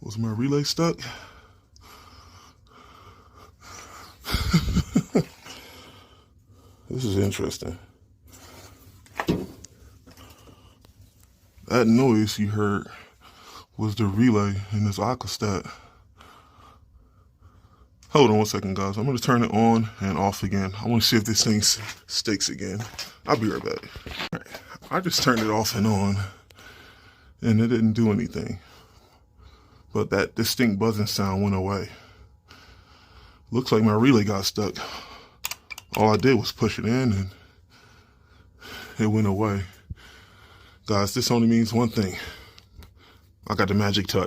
Was my relay stuck? This is interesting. That noise you heard was the relay in this Aquastat. Hold on one second, guys. I'm going to turn it on and off again. I want to see if this thing sticks again. I'll be right back. All right. I just turned it off and on, and it didn't do anything. But that distinct buzzing sound went away. Looks like my relay got stuck. All I did was push it in, and it went away. Guys, this only means one thing. I got the magic touch.